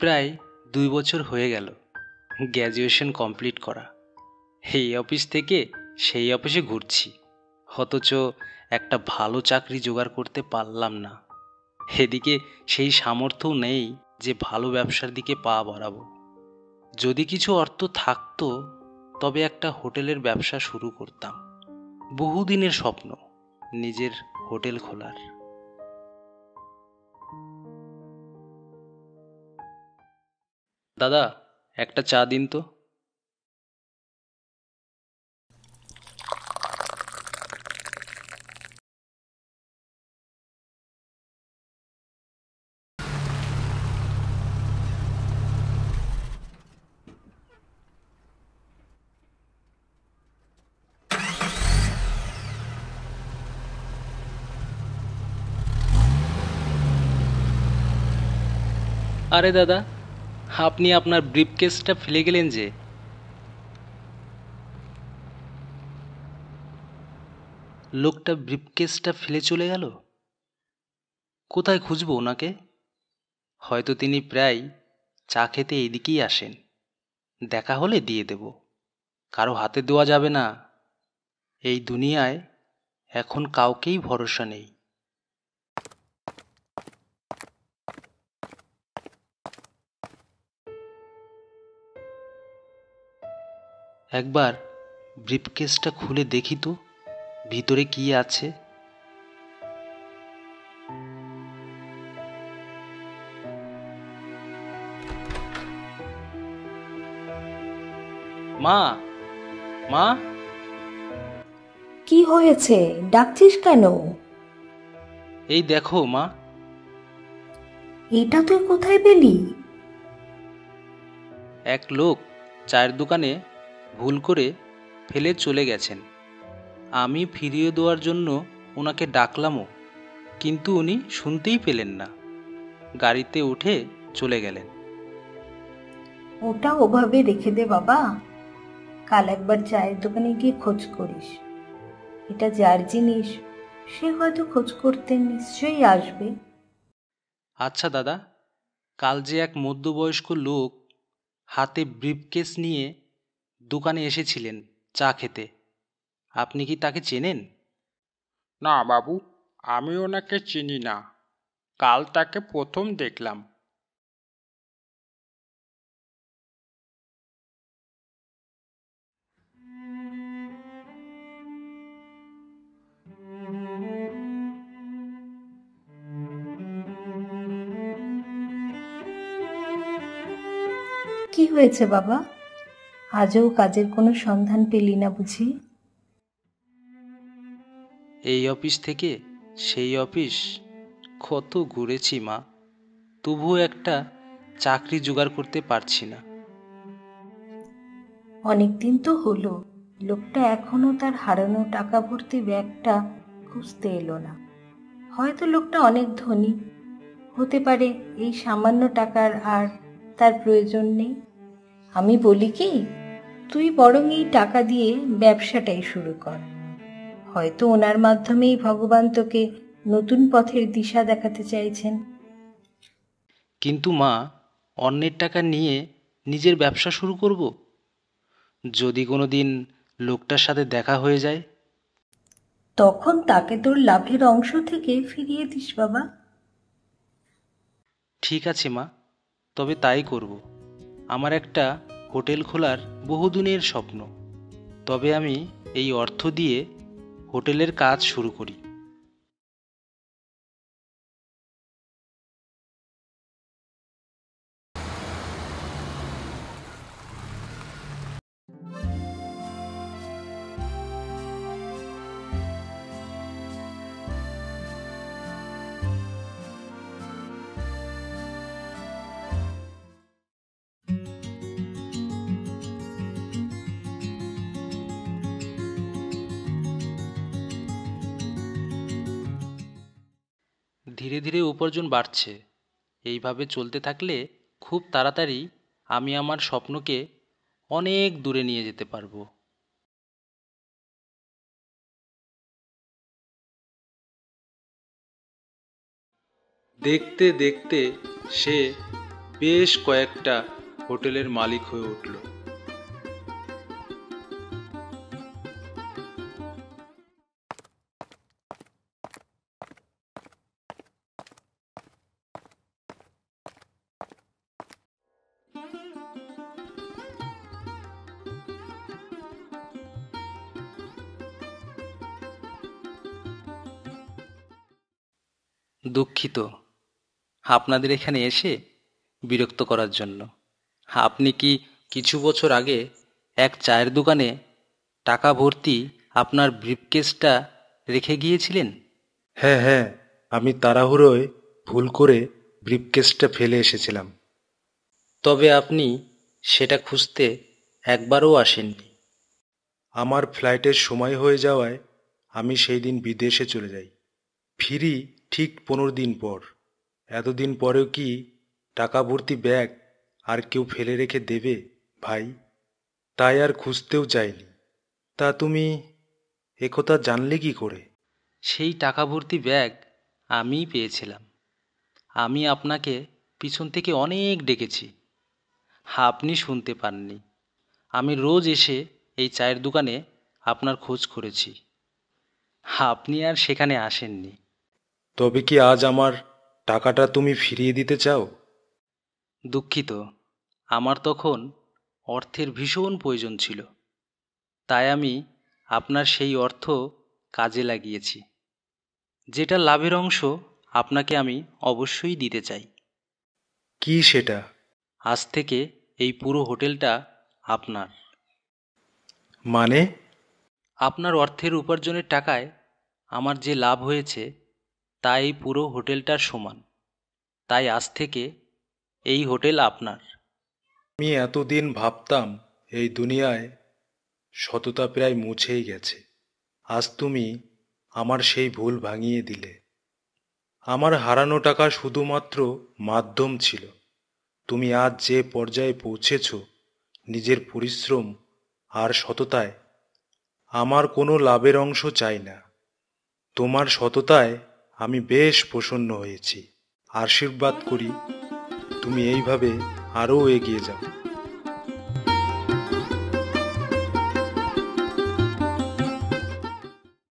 প্রায় 2 বছর হয়ে গেল গ্র্যাজুয়েশন কমপ্লিট করা। এই অফিস থেকে সেই অফিসে ঘুরছি, অথচ একটা ভালো চাকরি জোগাড় করতে পারলাম না। এদিকে সেই সামর্থ্যও নেই যে ভালো ব্যবসার দিকে পা বাড়াবো। যদি কিছু অর্থ থাকতো তবে একটা হোটেলের ব্যবসা শুরু করতাম। বহুদিনের স্বপ্ন নিজের হোটেল খোলার। দাদা, একটা চা দিন তো। আরে দাদা, আপনি আপনার ব্রিফকেসটা ফেলে গেলেন যে? লোকটা ব্রিফকেসটা ফেলে চলে গেল। কোথায় খুঁজবো ওনাকে? হয়তো তিনি প্রায় চা খেতে এইদিকেই আসেন। দেখা হলে দিয়ে দেব, কারো হাতে দেওয়া যাবে না। এই দুনিয়ায় এখন কাউকেই ভরসা নেই। একবার ব্রিফকেসটা খুলে দেখি তো ভিতরে কি আছে। মা, মা, কি হয়েছে? ডাকছিস কেন? এই দেখো মা। এটা তুই কোথায় পেলি? এক লোক চায়ের দোকানে ভুল করে ফেলে চলে গেছেন। আমি ফিরিয়ে দেওয়ার জন্য ওনাকে ডাকলামও, কিন্তু উনি শুনতেই পেলেন না। গাড়িতে উঠে চলে গেলেন। ওটা ওভাবে রেখে দে বাবা, কাল একবার চায়ের দোকানে গিয়ে খোঁজ করিস। এটা যার জিনিস, সে হয়তো খোঁজ করতে নিশ্চয়ই আসবে। আচ্ছা দাদা, কাল যে এক মধ্যবয়স্ক লোক হাতে ব্রিফকেস নিয়ে দোকানে এসেছিলেন চা খেতে, আপনি কি তাকে চেনেন? না বাবু, আমি ওনাকে চিনি না। কাল তাকে প্রথম দেখলাম। কি হয়েছে বাবা? আজও কাজের কোনো সন্ধান পেলি না বুঝি? এই অফিস থেকে সেই অফিস কত ঘুরেছি মা, তবুও একটা চাকরি জোগাড় করতে পারছি না। অনেকদিন তো হলো, লোকটা এখনো তার হারানো টাকা ভর্তি ব্যাগটা খুঁজতে এলো না। হয়তো লোকটা অনেক ধনী, হতে পারে এই সামান্য টাকার আর তার প্রয়োজন নেই। আমি বলি কি, তুই বরং এই টাকা দিয়ে ব্যবসাটাই শুরু কর। হয়তো ওনার মাধ্যমেই ভগবান তোকে নতুন পথের দিশা দেখাতে চাইছেন। কিন্তু মা, অন্যের টাকা নিয়ে নিজের ব্যবসা শুরু করব? যদি কোনো দিন লোকটার সাথে দেখা হয়ে যায়? তখন তাকে তোর লাভের অংশ থেকে ফিরিয়ে দিস বাবা। ঠিক আছে মা, তবে তাই করব। আমার একটা হোটেল খোলার বহুদিনের স্বপ্ন। তবে আমি এই অর্থ দিয়ে হোটেলের কাজ শুরু করি। ধীরে ধীরে উপার্জন বাড়ছে। এইভাবে চলতে থাকলে খুব তাড়াতাড়ি আমি আমার স্বপ্নকে অনেক দূরে নিয়ে যেতে পারবো। দেখতে দেখতে সে বেশ কয়েকটা হোটেলের মালিক হয়ে উঠল। দুঃখিত আপনাদের এখানে এসে বিরক্ত করার জন্য। আপনি কি কিছু বছর আগে এক চায়ের দোকানে টাকা ভর্তি আপনার ব্রিফকেসটা রেখে গিয়েছিলেন? হ্যাঁ হ্যাঁ, আমি তাড়াহুড়োয় ভুল করে ব্রিফকেসটা ফেলে এসেছিলাম। তবে আপনি সেটা খুঁজতে একবারও আসেননি। আমার ফ্লাইটের সময় হয়ে যাওয়ায় আমি সেই দিন বিদেশে চলে যাই। ফিরি ঠিক 15 দিন পর। এতদিন পরেও কি টাকা ভর্তি ব্যাগ আর কেউ ফেলে রেখে দেবে ভাই? তাই আর খুঁজতেও চাইনি। তা তুমি একথা জানলে কি করে? সেই টাকা ভর্তি ব্যাগ আমিই পেয়েছিলাম। আমি আপনাকে পিছন থেকে অনেক ডেকেছি, আপনি শুনতে পাননি। আমি রোজ এসে এই চায়ের দোকানে আপনার খোঁজ করেছি, আপনি আর সেখানে আসেননি। তবে কি আজ আমার টাকাটা তুমি ফিরিয়ে দিতে চাও? দুঃখিত, আমার তখন অর্থের ভীষণ প্রয়োজন ছিল, তাই আমি আপনার সেই অর্থ কাজে লাগিয়েছি। যেটা লাভের অংশ আপনাকে আমি অবশ্যই দিতে চাই। কি সেটা? আজ থেকে এই পুরো হোটেলটা আপনার। মানে? আপনার অর্থের উপার্জনের টাকায় আমার যে লাভ হয়েছে তা এই পুরো হোটেলটার সমান। তাই আজ থেকে এই হোটেল আপনার। আমি এতদিন ভাবতাম এই দুনিয়ায় সততা প্রায় মুছেই গেছে। আজ তুমি আমার সেই ভুল ভাঙিয়ে দিলে। আমার হারানো টাকা শুধুমাত্র মাধ্যম ছিল। তুমি আজ যে পর্যায়ে পৌঁছেছ, নিজের পরিশ্রম আর সততায়, আমার কোনো লাভের অংশ চাই না। তোমার সততায় আমি বেশ প্রসন্ন হয়েছি। আশীর্বাদ করি তুমি এইভাবে আরও এগিয়ে যাও।